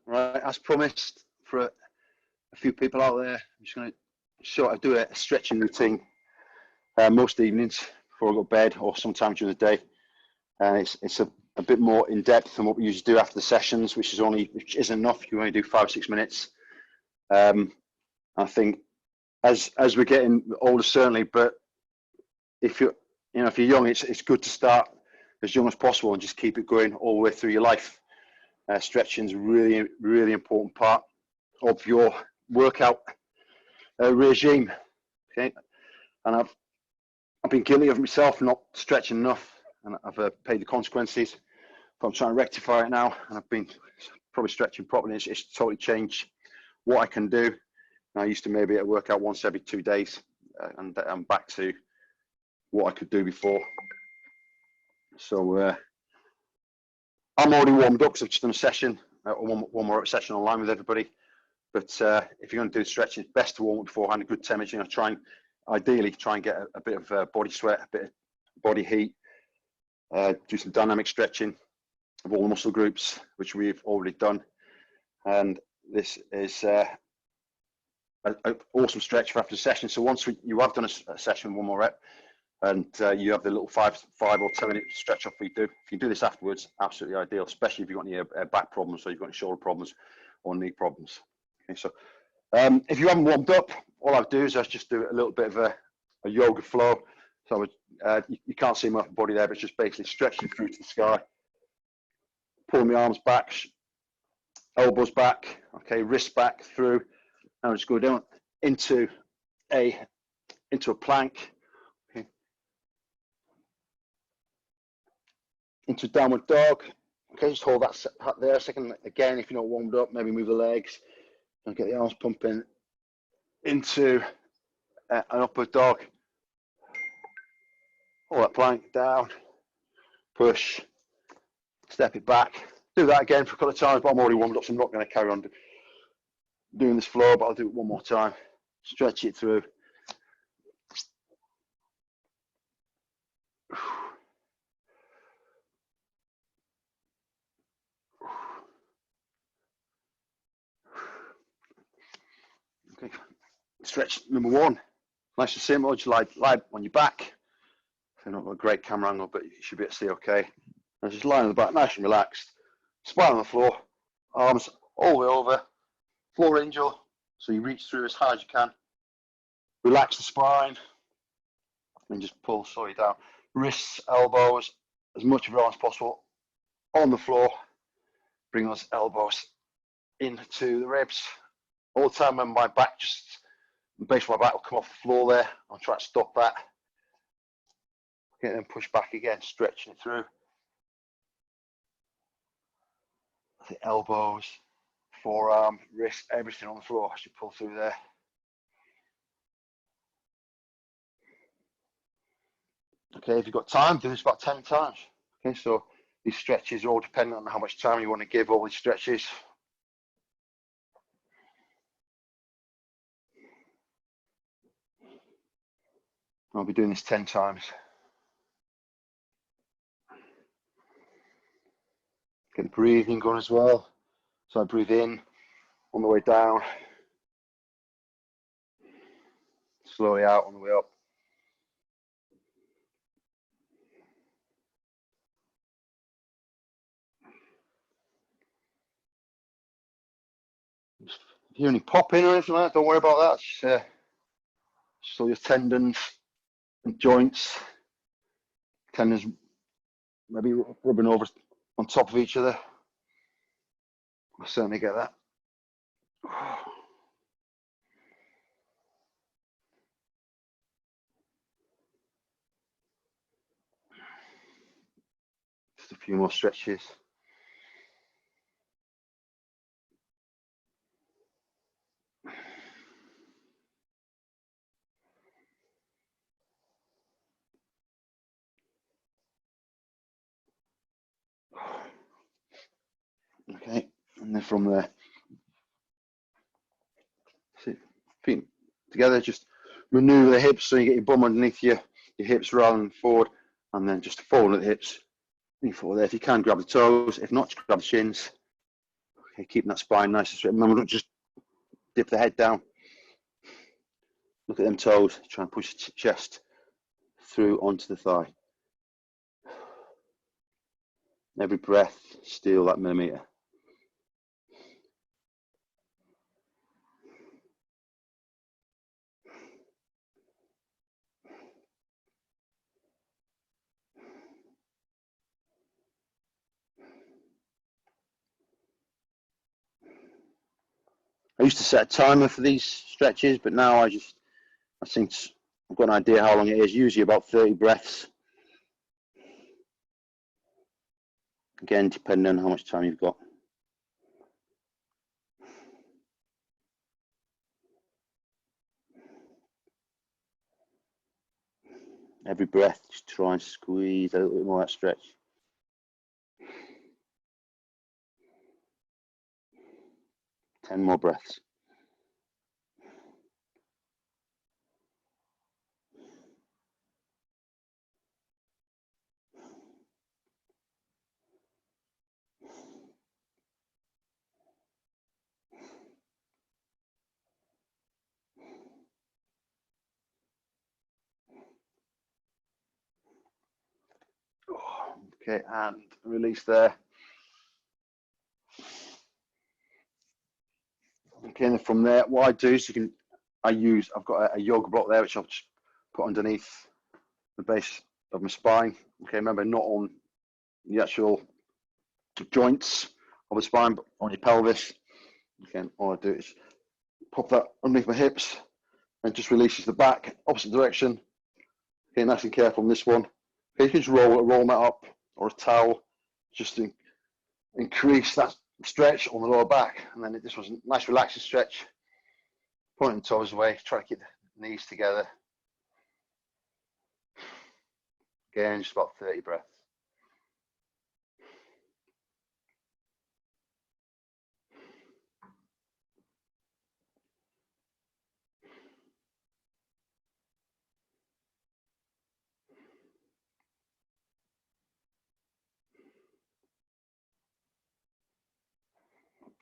Right, as promised, for a few people out there, I'm just going to show how to do a stretching routine most evenings before I go to bed, or sometime during the day. And it's a bit more in depth than what we usually do after the sessions, which isn't enough. You only do 5 or 6 minutes. I think as we're getting older, certainly, but if you're young, it's good to start as young as possible and just keep it going all the way through your life. Stretching is a really, really important part of your workout regime. Okay, and I've been guilty of myself not stretching enough, and I've paid the consequences. But I'm trying to rectify it now, and I've been probably stretching properly. It's totally changed what I can do. And I used to maybe work out once every 2 days, and I'm back to what I could do before. So I'm already warmed up because I've just done a session, one more session online with everybody. But if you're going to do stretching, it's best to warm up beforehand, a good temperature. Ideally try and get a bit of body sweat, a bit of body heat. Do some dynamic stretching of all the muscle groups, which we've already done. And this is an awesome stretch for after the session. So once you have done a session, one more rep, and you have the little 5 or 10 minute stretch off we do. If you do this afterwards, absolutely ideal, especially if you've got any back problems, or you've got any shoulder problems or knee problems. Okay, so if you haven't warmed up, all I would do is I just do a little bit of a yoga flow. So I would, you can't see my body there, but it's just basically stretching through to the sky, pulling my arms back, elbows back, okay, wrists back through. Now just go down into a plank. Into downward dog. Okay, just hold that there a second. Again, if you're not warmed up, maybe move the legs and get the arms pumping into an upward dog. Hold that plank down, push, step it back. Do that again for a couple of times, but I'm already warmed up, so I'm not going to carry on doing this flow, but I'll do it one more time. Stretch it through. Okay, stretch number 1, nice and simple. Just lie on your back. So not got a great camera angle, but you should be able to see okay. And just lie on the back, nice and relaxed. Spine on the floor, arms all the way over, floor angel. So you reach through as high as you can. Relax the spine, and just pull slowly down. Wrists, elbows, as much of your arm as possible on the floor. Bring those elbows into the ribs. All the time when my back the base of my back will come off the floor there, I'll try to stop that. Okay, then push back again, stretching it through. The elbows, forearm, wrist, everything on the floor as you pull through there. Okay, if you've got time, do this about 10 times. Okay, so these stretches are all dependent on how much time you want to give all these stretches. I'll be doing this 10 times. Get the breathing going as well. So I breathe in on the way down, slowly out on the way up. If you hear any popping or anything like that, don't worry about that. So your tendons and joints, tendons maybe rubbing over on top of each other. I certainly get that. Just a few more stretches. Okay, and then from there, feet together, just maneuver the hips so you get your bum underneath your hips rather than forward, and then just fold at the hips, lean forward there. If you can, grab the toes. If not, just grab the shins. Okay, keeping that spine nice and straight. Remember, don't just dip the head down. Look at them toes. Try and push the chest through onto the thigh. Every breath, steal that millimeter. I used to set a timer for these stretches, but now I think I've got an idea how long it is, usually about 30 breaths. Again, depending on how much time you've got. Every breath, just try and squeeze a little bit more of that stretch. Ten more breaths. Okay, and release there. Okay, and then from there, what I do is I've got a yoga block there, which I'll just put underneath the base of my spine. Okay, remember, not on the actual joints of the spine, but on your pelvis. Again, all I do is pop that underneath my hips and just releases the back, opposite direction. Okay, nice and careful on this one. Okay, you can just roll a mat up or a towel, just to increase that stretch on the lower back. And then this was a nice relaxing stretch. Pointing the toes away, try to keep the knees together. Again, just about 30 breaths.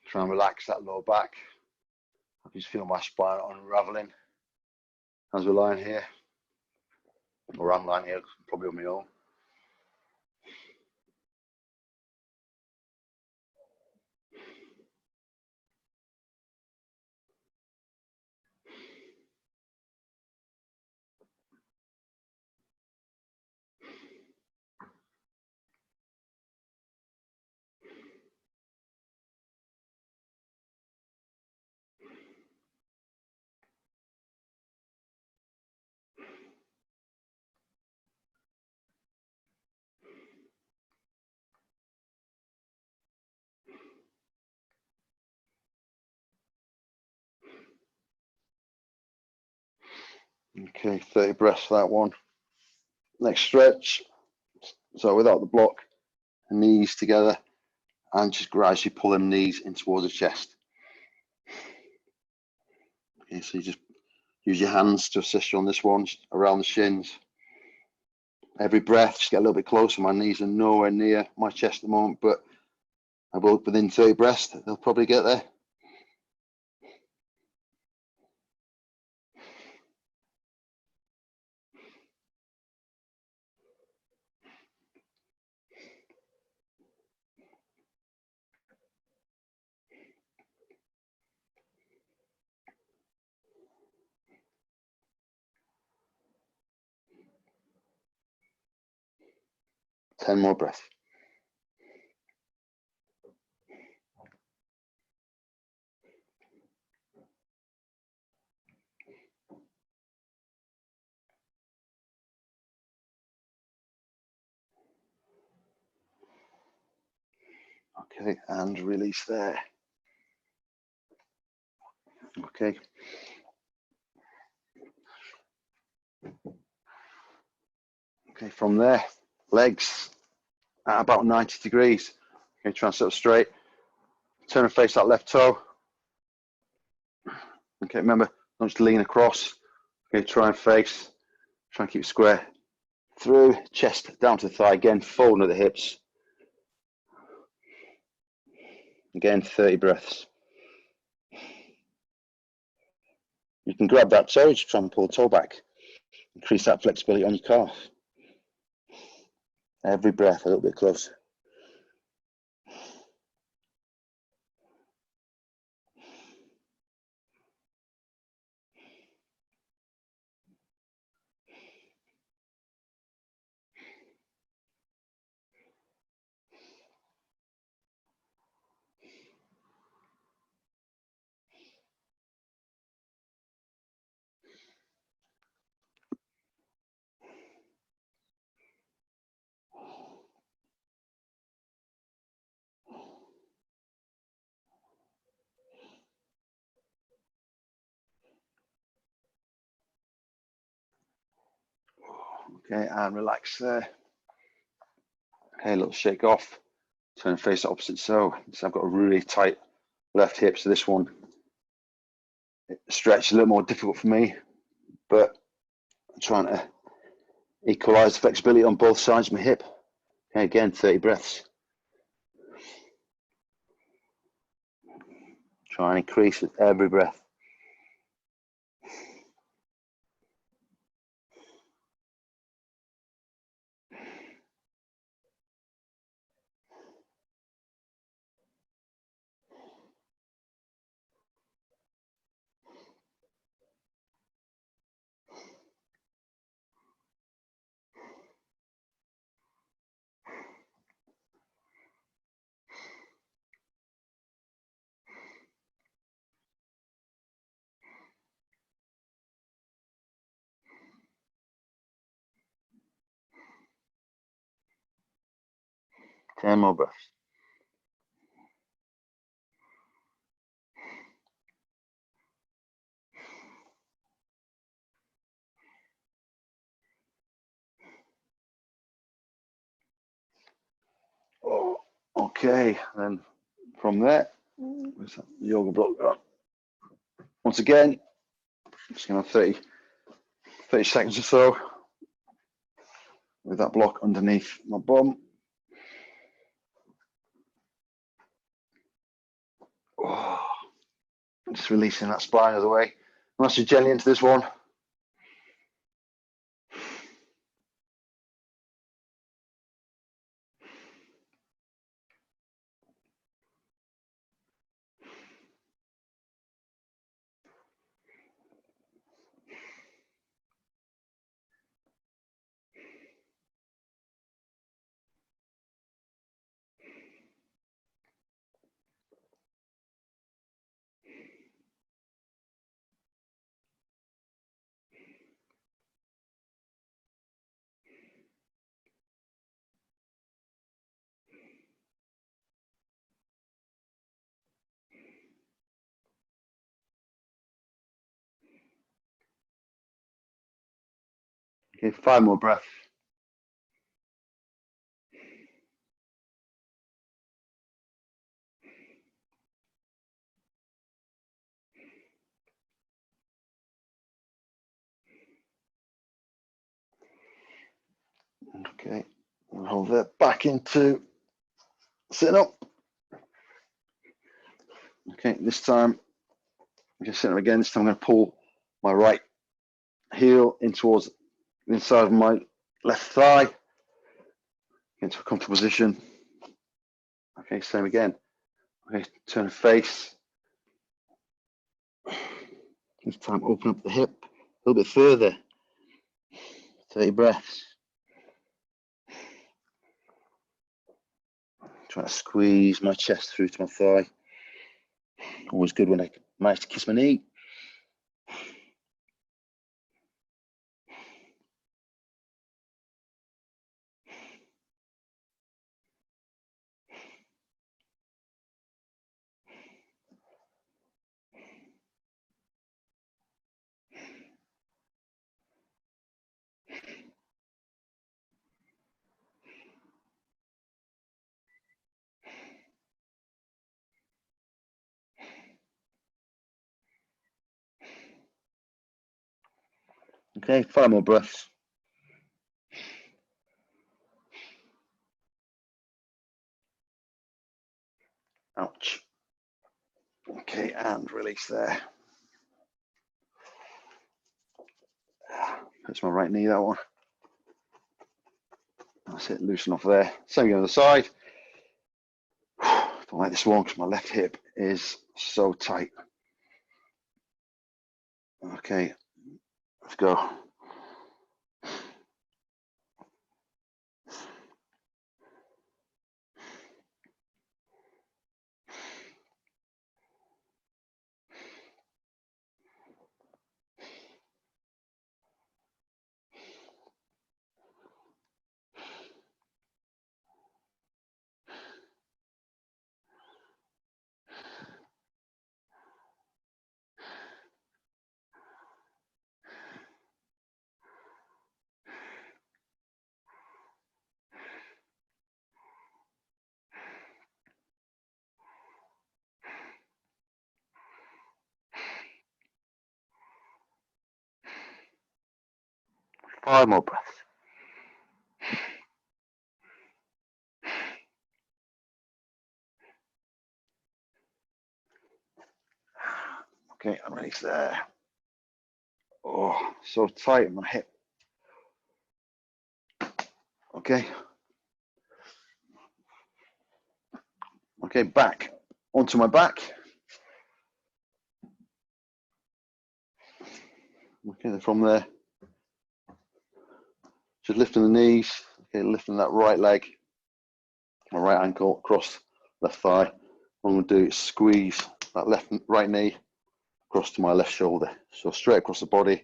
Try and relax that lower back. I can just feel my spine unraveling as we're lying here. Or I'm lying here, probably on my own. Okay, 30 breaths for that one. Next stretch. So without the block, knees together, and just gradually pull them knees in towards the chest. Okay, so you just use your hands to assist you on this one, around the shins. Every breath, just get a little bit closer. My knees are nowhere near my chest at the moment, but I will, within 30 breaths, they'll probably get there. Ten more breaths. Okay, and release there. Okay. Okay, from there, legs at about 90 degrees. Okay, try and sit up straight. Turn and face that left toe. Okay, remember, don't just lean across. Okay, try and face. Try and keep square. Through, chest down to the thigh. Again, folding at the hips. Again, 30 breaths. You can grab that toe, just try and pull the toe back. Increase that flexibility on your calf. Every breath a little bit closer. Okay, and relax there. Okay, a little shake off. Turn and face the opposite. So I've got a really tight left hip, so this one stretch is a little more difficult for me, but I'm trying to equalize the flexibility on both sides of my hip. Okay, again, 30 breaths. Try and increase with every breath. Ten more breaths. Oh, okay, then from there, where's that yoga block gone? Once again, just going to 30 seconds or so with that block underneath my bum. Oh, just releasing that spine out of the way. Nice and gently into this one. Okay, 5 more breaths. Okay, we'll hold that back into sitting up. Okay, this time I'm just sitting up again. This time I'm going to pull my right heel in towards the inside of my left thigh into a comfortable position. Okay, same again. Okay, turn and face. This time open up the hip a little bit further. 30 breaths. Trying to squeeze my chest through to my thigh. Always good when I manage to kiss my knee. Okay, 5 more breaths. Ouch. Okay, and release there. That's my right knee, that one. That's it, loosen off there. Same on the other side. Don't like this one because my left hip is so tight. Okay, let's go. Five more breaths. Okay, and release there. Oh, so tight in my hip. Okay. Okay, back onto my back. Okay, then from there, just lifting the knees. Okay, lifting that right leg, my right ankle across left thigh. What I'm going to do is squeeze that right knee across to my left shoulder. So straight across the body.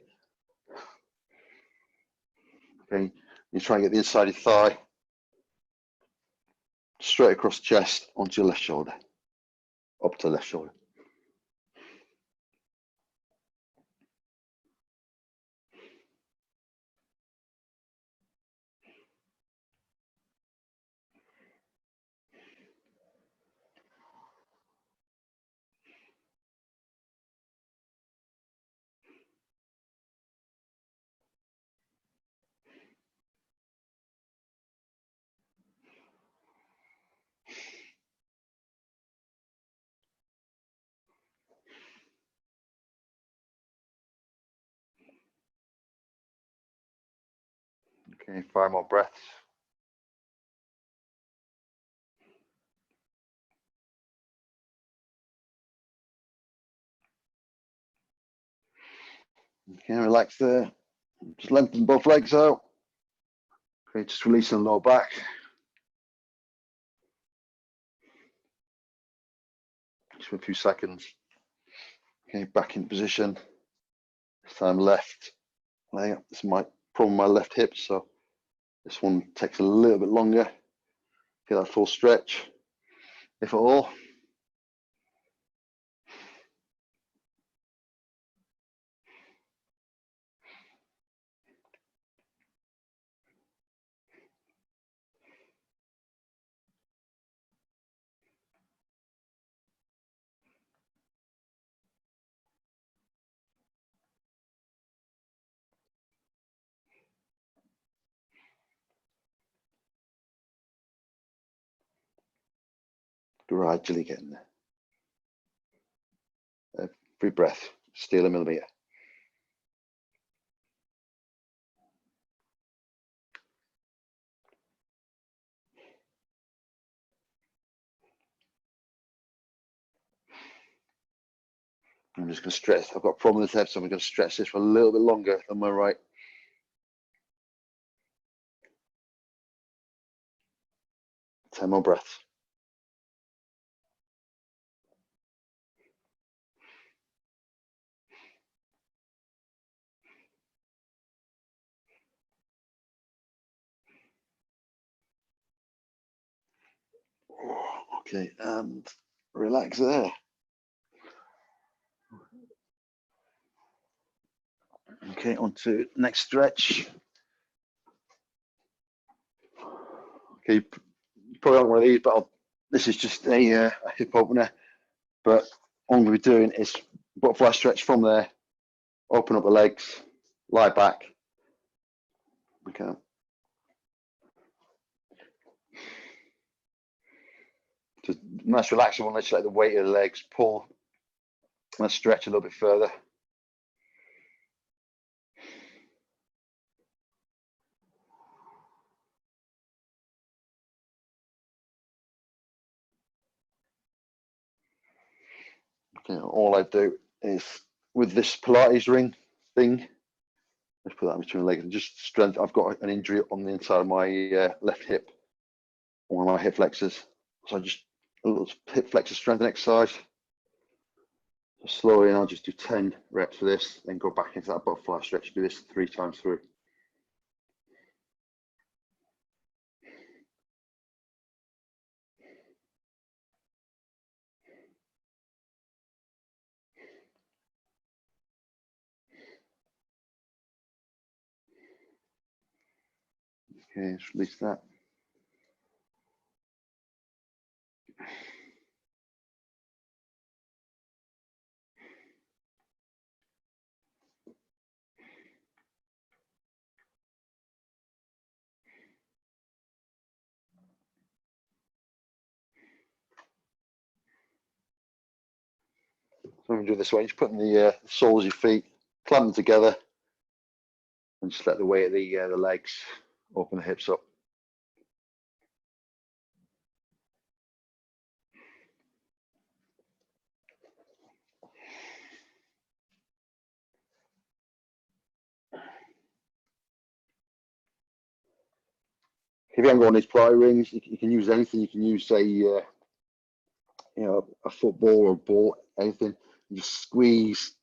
Okay, you try and get the inside of your thigh straight across the chest onto your left shoulder, up to the left shoulder. Okay, 5 more breaths. Okay, relax there. Just lengthen both legs out. Okay, just releasing the lower back. Just for a few seconds. Okay, back in position. This time left leg. This is my problem with my left hip, so this one takes a little bit longer. Get that full stretch, if at all. Gradually getting there. Every breath, steal a millimeter. I'm just going to stretch. I've got a problem with the head, so I'm going to stretch this for a little bit longer than my right. Ten more breaths. Okay, and relax there. Okay, on to next stretch. Okay, probably not one of these, but this is just a hip opener. But all I'm going to be doing is butterfly stretch from there, open up the legs, lie back. Okay. Just nice relaxing one, let's let the weight of the legs pull Let's stretch a little bit further. Okay, all I do is with this Pilates ring thing, let's put that between my legs and just strength. I've got an injury on the inside of my left hip, one of my hip flexors. So I just a little hip flexor strengthening exercise. So slowly, and I'll just do 10 reps for this, then go back into that butterfly stretch. Do this 3 times through. Okay, just release that. So I'm do this way, just putting the soles of your feet, clamp them together, and just let the weight of the legs open the hips up. If you haven't got these ply rings, you can use anything. You can use a football or a ball, anything. You just squeeze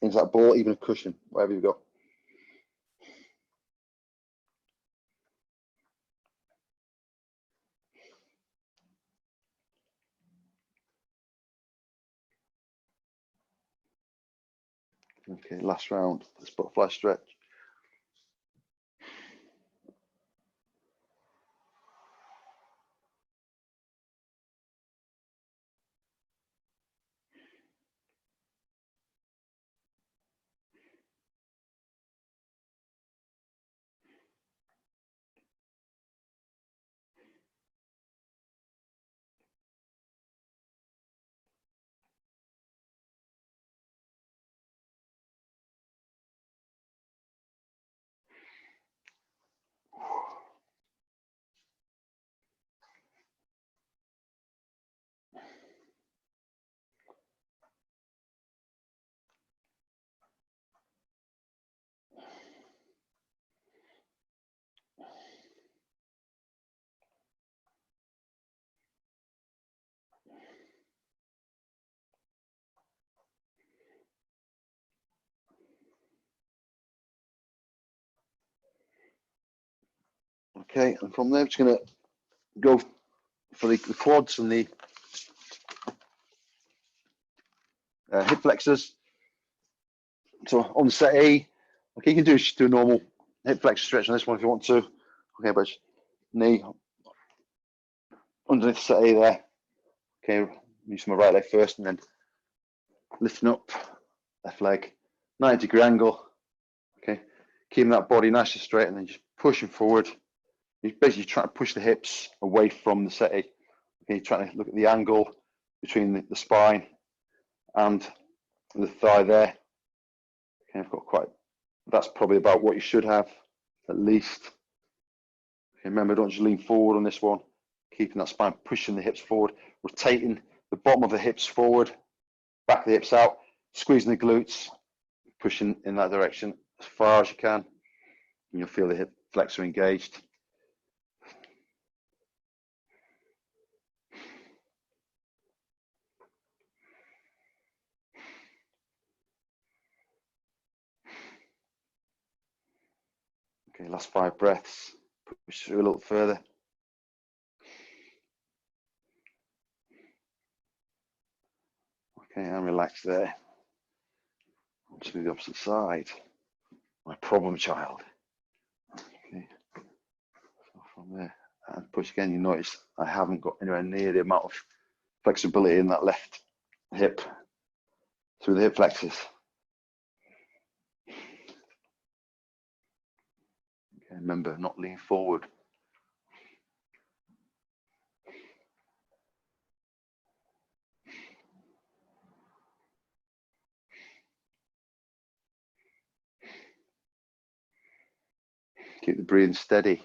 into that ball, even a cushion, whatever you've got. Okay, last round, this butterfly stretch. Okay, and from there, I'm just going to go for the quads and the hip flexors. So on set A, okay, you can just do a normal hip flexor stretch on this one if you want to. Okay, but knee underneath set A there. Okay, use my right leg first and then lifting up left leg, 90-degree angle. Okay, keeping that body nice and straight and then just pushing forward. You're basically trying to push the hips away from the settee. Okay, you're trying to look at the angle between the spine and the thigh there. Okay, I've got that's probably about what you should have, at least. Okay, remember, don't just lean forward on this one. Keeping that spine, pushing the hips forward, rotating the bottom of the hips forward, back of the hips out, squeezing the glutes, pushing in that direction as far as you can. And you'll feel the hip flexor engaged. Okay, last 5 breaths. Push through a little further. Okay, and relax there. On to the opposite side. My problem child. Okay, so from there and push again. You notice I haven't got anywhere near the amount of flexibility in that left hip through the hip flexors. Okay, remember, not lean forward. Keep the breathing steady.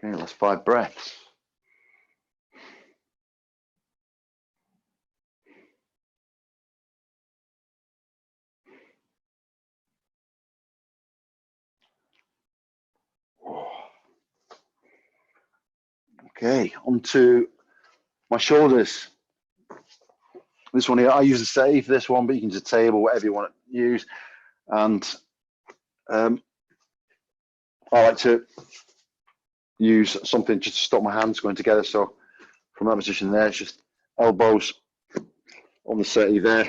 Okay, last 5 breaths. Okay, onto my shoulders. This one here, I use a settee for this one, but you can use a table, whatever you want to use. And I like to use something just to stop my hands going together. So from that position there, it's just elbows on the settee there.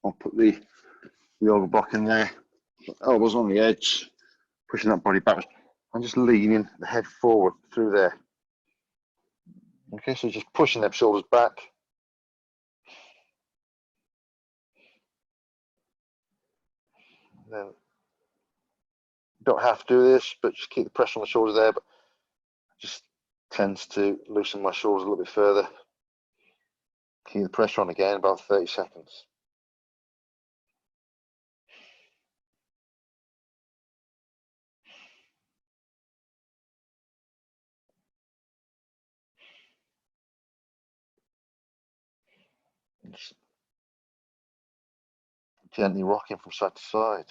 I'll put the yoga block in there, elbows on the edge, pushing that body backwards. I'm just leaning the head forward through there. Okay, so just pushing them shoulders back. Then you don't have to do this, but just keep the pressure on the shoulders there. But just tends to loosen my shoulders a little bit further. Keep the pressure on again, about 30 seconds. Just gently rocking from side to side.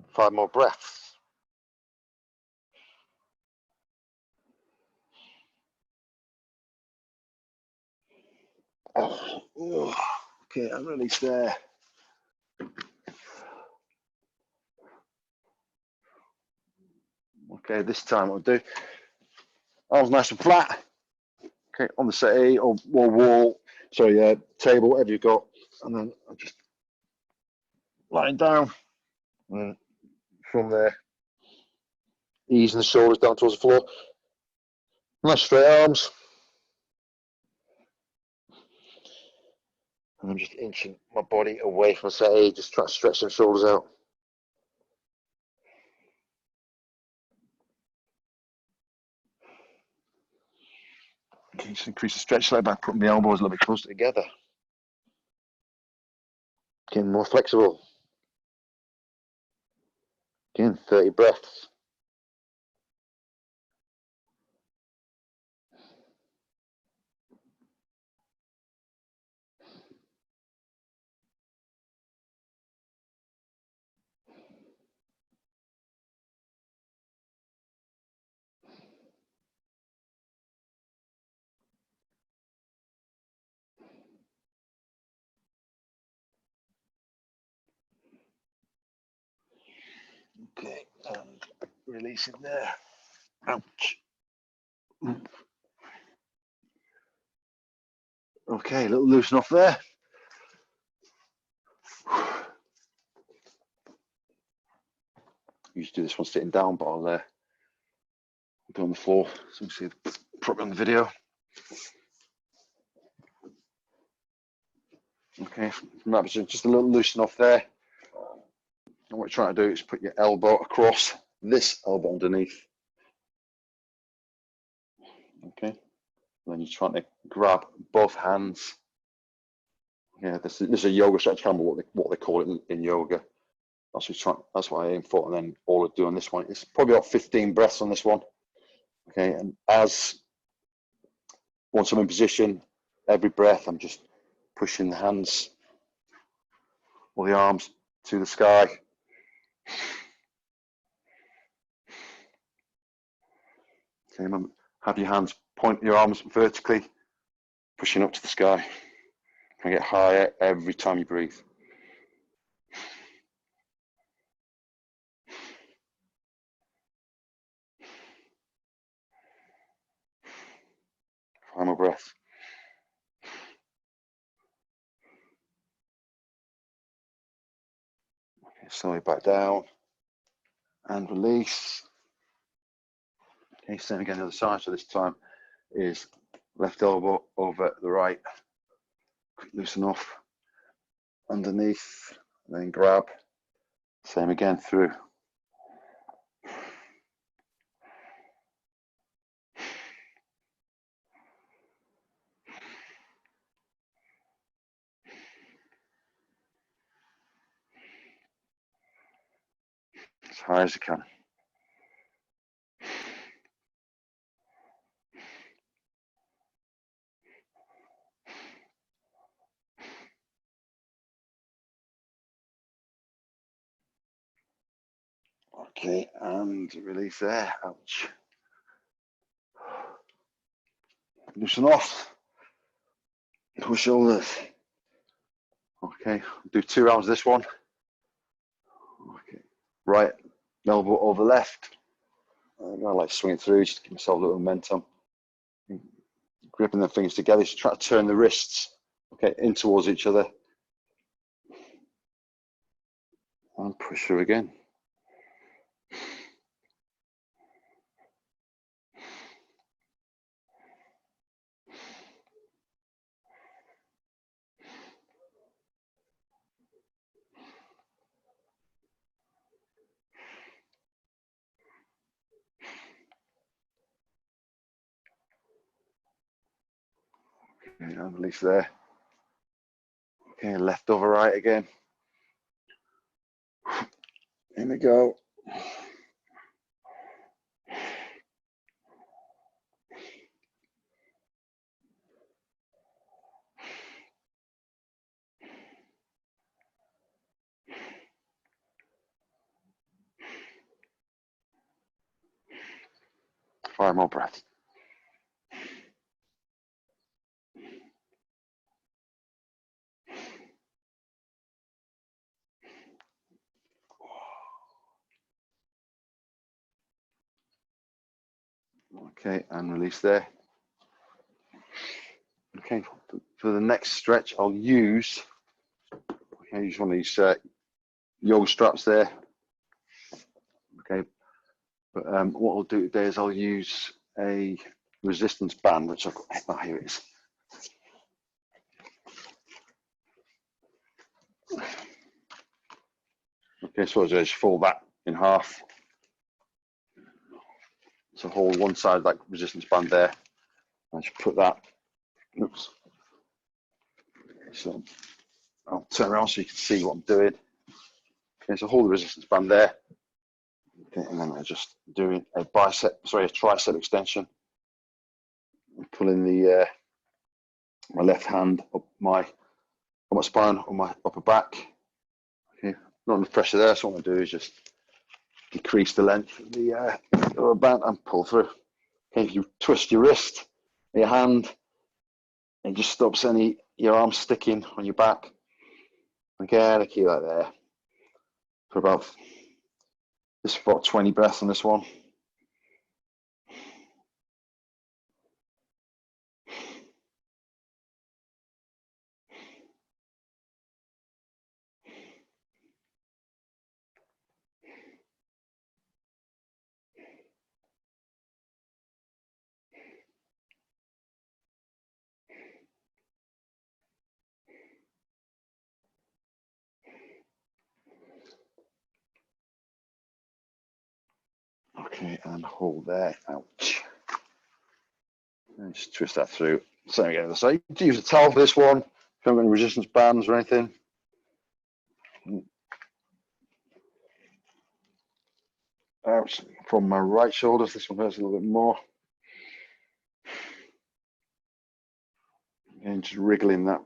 Five more breaths. Oh, okay, and release there. Okay, this time I'll do arms nice and flat. Okay, on the settee or wall, sorry, table, whatever you've got, and then I'm just lying down, and then from there, easing the shoulders down towards the floor. Nice straight arms. And I'm just inching my body away from the settee, just trying to stretch them shoulders out. Okay, just increase the stretch slightly back, putting the elbows a little bit closer together. Getting more flexible. Again, 30 breaths. Okay, and release it there. Ouch. Okay, a little loosen off there. Used to do this one sitting down, but I'll do it on the floor so you can see it properly on the video. Okay, from that position, just a little loosen off there. And what you're trying to do is put your elbow across this elbow underneath. Okay, and then you're trying to grab both hands. Yeah, this is a yoga stretch, kind of what they call it in yoga. That's what I aim for, and then all I do on this one is probably about 15 breaths on this one. Okay, and once I'm in position, every breath I'm just pushing the hands or the arms to the sky. Okay, remember, have your hands point your arms vertically, pushing up to the sky. And get higher every time you breathe. Final breath. Okay, slowly back down and release. Okay, same again the other side. So this time is left elbow over the right. Loosen off underneath, and then grab Same again through. As high as you can. Okay, and release there. Ouch. Loosen off. Push shoulders. Okay, do 2 rounds of this one. Okay, right elbow over left. I like swing it through, just to give myself a little momentum. Gripping the fingers together, just try to turn the wrists, okay, in towards each other. And push through again. Okay, and release there. Okay, left over right again. Here we go. Five more breaths. Okay, and release there. Okay, for the next stretch, I'll use one of these yoga straps there. Okay, but what I'll do today is I'll use a resistance band, which I've got, here it is. Okay, so I'll just fold that in half. So hold one side of that resistance band there, and just put that, oops. So I'll turn around so you can see what I'm doing. Okay, so hold the resistance band there. Okay, and then I just do a tricep extension. I'm pulling the my left hand up my spine, on my upper back. Okay, not enough pressure there, so what I'm going to do is just decrease the length of the lower band and pull through. Okay, if you twist your wrist, your hand, it just stops your arm sticking on your back. Again, I keep that there for about 20 breaths on this one. Okay, and hold there. Ouch. And just twist that through. Same again. So you can use a towel for this one. If you haven't got any resistance bands or anything. Ouch. From my right shoulder, this one hurts a little bit more. And just wriggling that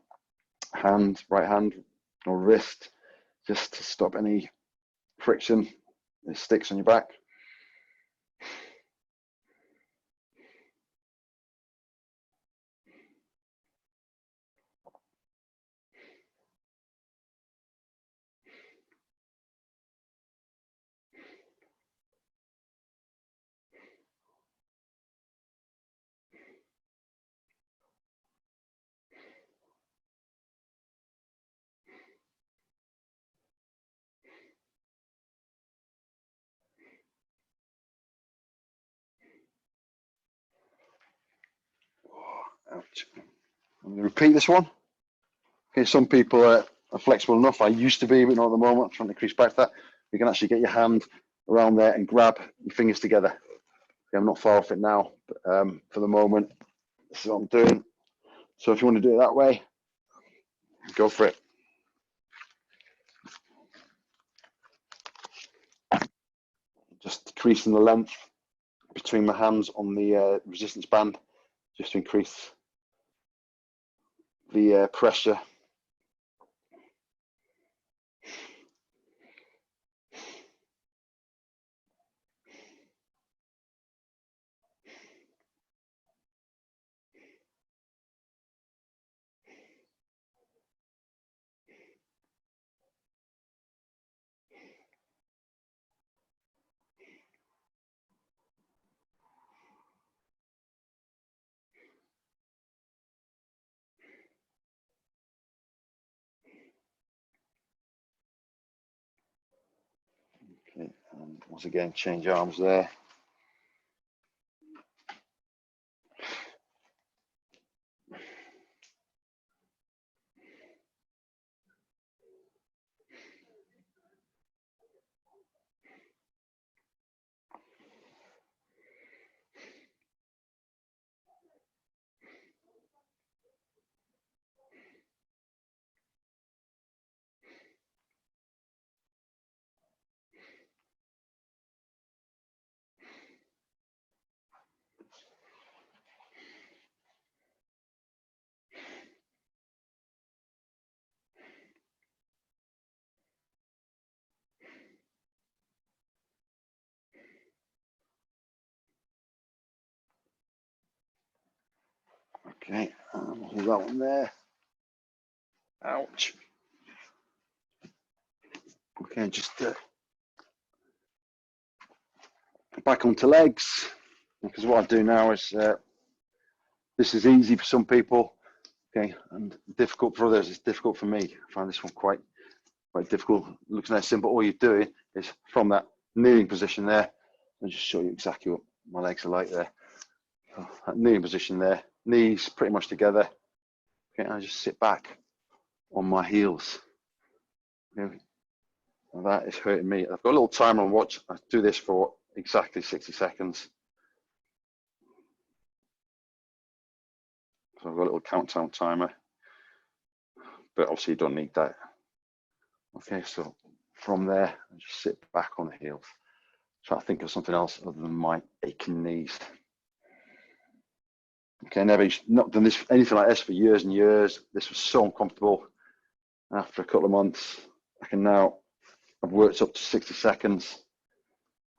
right hand or wrist, just to stop any friction that sticks on your back. Ouch. I'm going to repeat this one. Okay, some people are flexible enough. I used to be, but not at the moment. I'm trying to increase back to that. you can actually get your hand around there and grab your fingers together. Okay, I'm not far off it now, but for the moment, this is what I'm doing. So if you want to do it that way, go for it. Just decreasing the length between my hands on the resistance band, just to increase the pressure. Okay, and once again, change arms there. Okay, hold that one there. Ouch. Okay, just back onto legs, because what I do now is this is easy for some people, okay, and difficult for others. It's difficult for me. I find this one quite difficult. Looks nice, simple. All you're doing is from that kneeling position there. I'll just show you exactly what my legs are like there. So that kneeling position there, knees pretty much together. Okay, I just sit back on my heels. Okay. And that is hurting me. I've got a little timer on watch. I do this for exactly 60 seconds. So I've got a little countdown timer, but obviously you don't need that. Okay, so from there, I just sit back on the heels. Try to think of something else other than my aching knees. Okay, never not done this anything like this for years and years. This was so uncomfortable. After a couple of months, I've worked up to 60 seconds.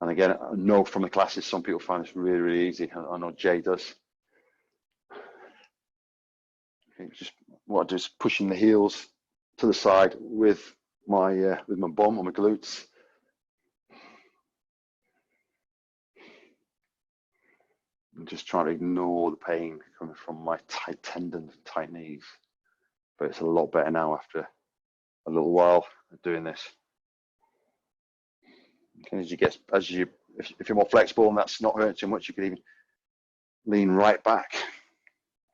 And again, I know from the classes, some people find this really, really easy. I know Jay does. Okay, just what I do is pushing the heels to the side with my bum or my glutes. And just trying to ignore the pain coming from my tight tendons, tight knees. But it's a lot better now after a little while of doing this. Okay, if you're more flexible and that's not hurting too much, you can even lean right back.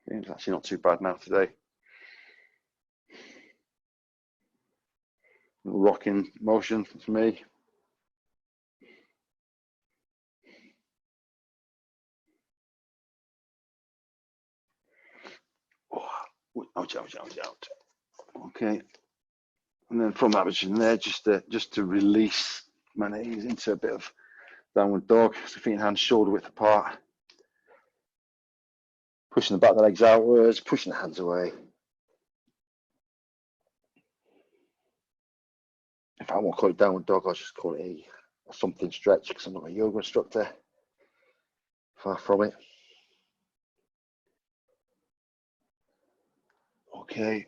Okay, it's actually not too bad now today. Little rocking motion for me. Oh, ouch, ouch, ouch, ouch. Okay, and then from that position there, just to release my knees into a bit of downward dog. So feet and hands shoulder width apart. Pushing the back of the legs outwards, pushing the hands away. If I won't call it downward dog, I'll just call it a something stretch because I'm not a yoga instructor. Far from it. Okay.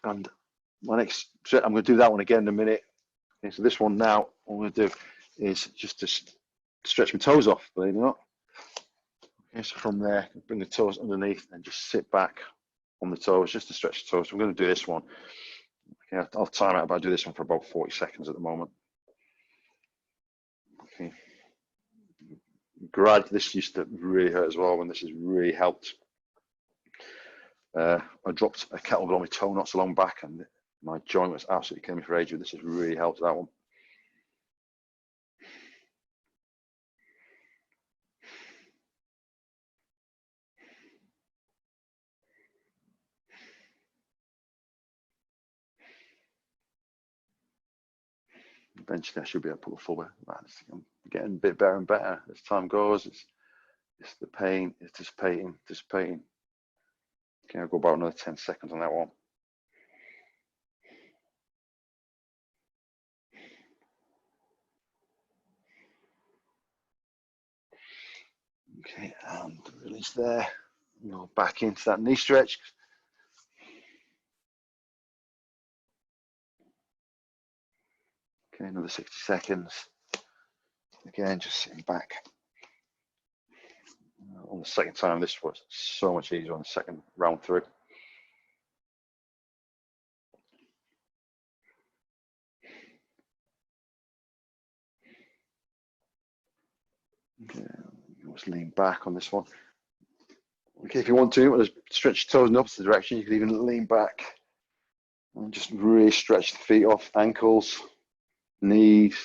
And my next set, I'm going to do that one again in a minute. Okay, so this one now, what I'm going to do is just to stretch my toes off, believe it or not. Okay, so from there, bring the toes underneath and just sit back on the toes, just to stretch the toes. So I'm going to do this one. Okay, I'll time out, but I'll do this one for about 40 seconds at the moment. Okay. This used to really hurt as well when this has really helped. I dropped a kettlebell on my toe not so long back, and My joint was absolutely killing me for ages. This has really helped that one. Eventually, I should be able to pull the full back. I'm getting a bit better and better as time goes. It's the pain. It's dissipating. Okay, I'll go about another 10 seconds on that one. Okay, and release there. Go back into that knee stretch. Okay, another 60 seconds. Again, just sitting back. On the second time, this was so much easier on the second round through. Okay, let's lean back on this one. Okay, if you want to stretch your toes in the opposite direction, you can even lean back and just really stretch the feet off, ankles, knees.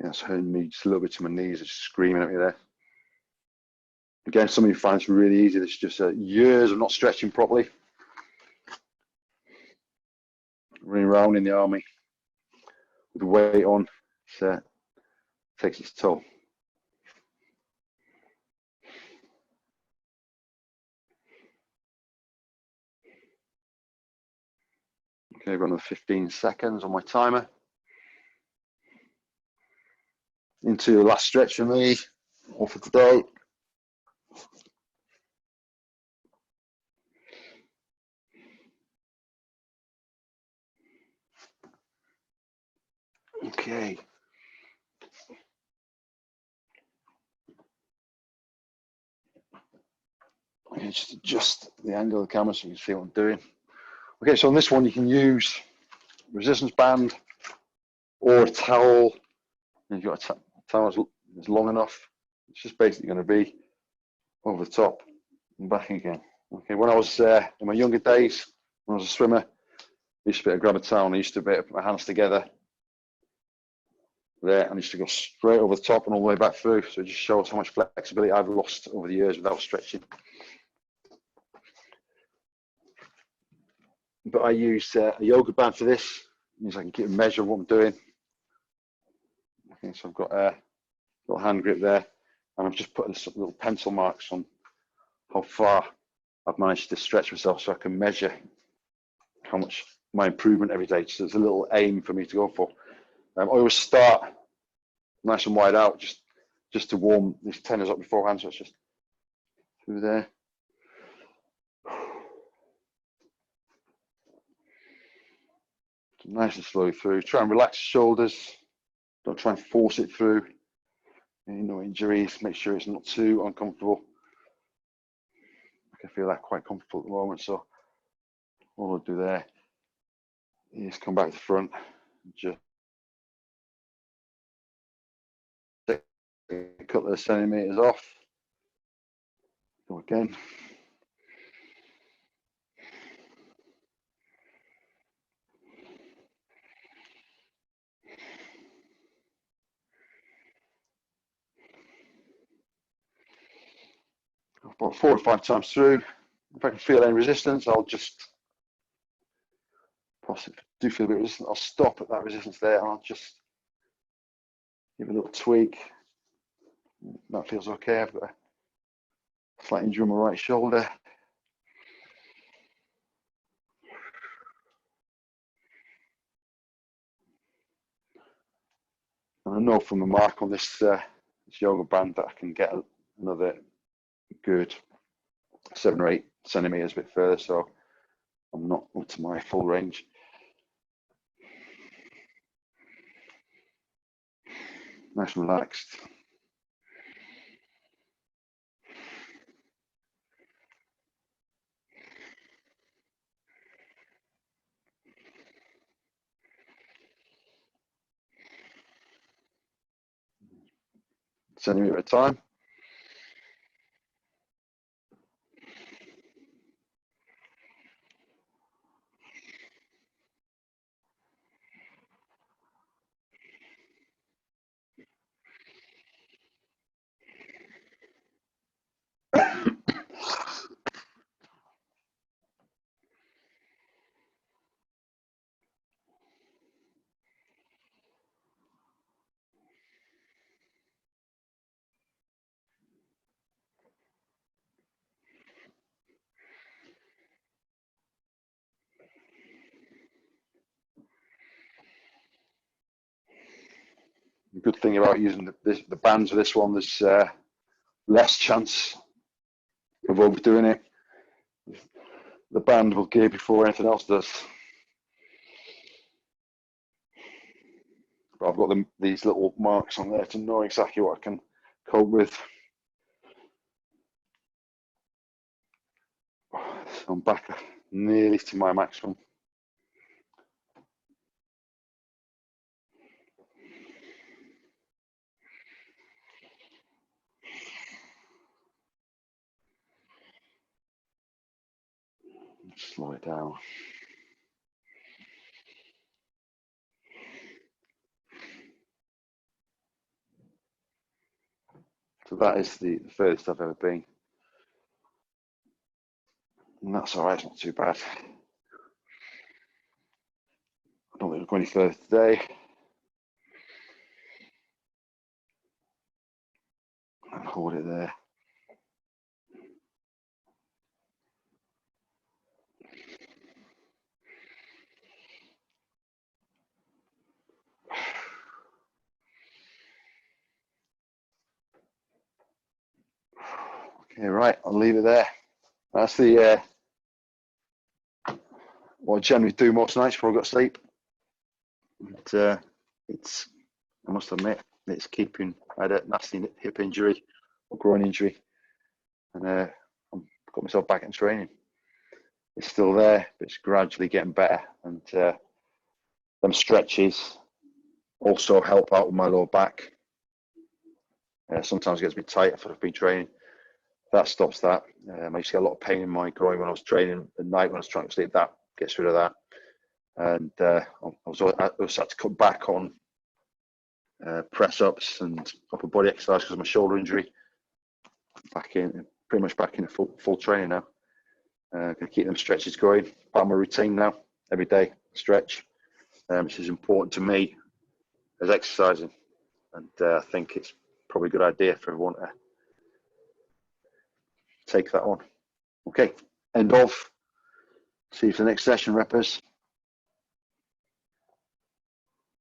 Yeah, it's hurting me just a little bit to my knees, it's screaming at me there. Again, some of you find it's really easy. This is just years of not stretching properly. Running around in the army with the weight on, it takes its toll. Okay, I've got another 15 seconds on my timer. Into the last stretch for me, all for today. Okay. Okay, just adjust the angle of the camera so you can see what I'm doing. Okay, so on this one you can use resistance band or a towel. If you've got a towel that's long enough, it's just basically going to be over the top and back again. Okay, when I was in my younger days, when I was a swimmer, I used to be able to grab a towel and I used to be able to put my hands together there and I used to go straight over the top and all the way back through. So it just shows how much flexibility I've lost over the years without stretching. But I use a yoga band for this. It means I can keep a measure of what I'm doing. Okay, so I've got a little hand grip there, and I've just put little pencil marks on how far I've managed to stretch myself so I can measure how much my improvement every day. So there's a little aim for me to go for. I always start nice and wide out just to warm these tendons up beforehand. So it's just through there. Nice and slowly through. Try and relax the shoulders. Don't try and force it through. No injuries. Make sure it's not too uncomfortable. I can feel that quite comfortable at the moment. So all I'll do there is come back to the front. Just take a couple of centimeters off. Go again. About 4 or 5 times through. If I can feel any resistance, I'll just possibly do feel a bit resistant. I'll stop at that resistance there and I'll just give a little tweak. That feels okay. I've got a slight injury on my right shoulder. And I know from the mark on this yoga band that I can get another good 7 or 8 centimeters a bit further, so I'm not up to my full range. Nice and relaxed. Centimeter at a time. good thing about using the bands for this one, there's less chance of overdoing it. The band will gear before anything else does. But I've got these little marks on there to know exactly what I can cope with. So I'm back nearly to my maximum. Slow it down. So that is the furthest I've ever been. And that's all right, it's not too bad. I don't think we'll go any further today. And hold it there. Okay, right, I'll leave it there. That's the what I generally do most nights before I go to sleep. But, I must admit, it's keeping. I had a nasty hip injury or groin injury, and I've got myself back in training. It's still there, but it's gradually getting better. And them stretches also help out with my lower back. Sometimes it gets a bit tight after I've been training. That stops that. I used to get a lot of pain in my groin when I was training at night when I was trying to sleep. That gets rid of that. And I also had to cut back on press ups and upper body exercise because of my shoulder injury. Pretty much back in full training now. Going to keep them stretches going. Part of my routine now, every day stretch, which is important to me as exercising. And I think it's probably a good idea for everyone to take that on. Okay, end of. See you for the next session, reppers.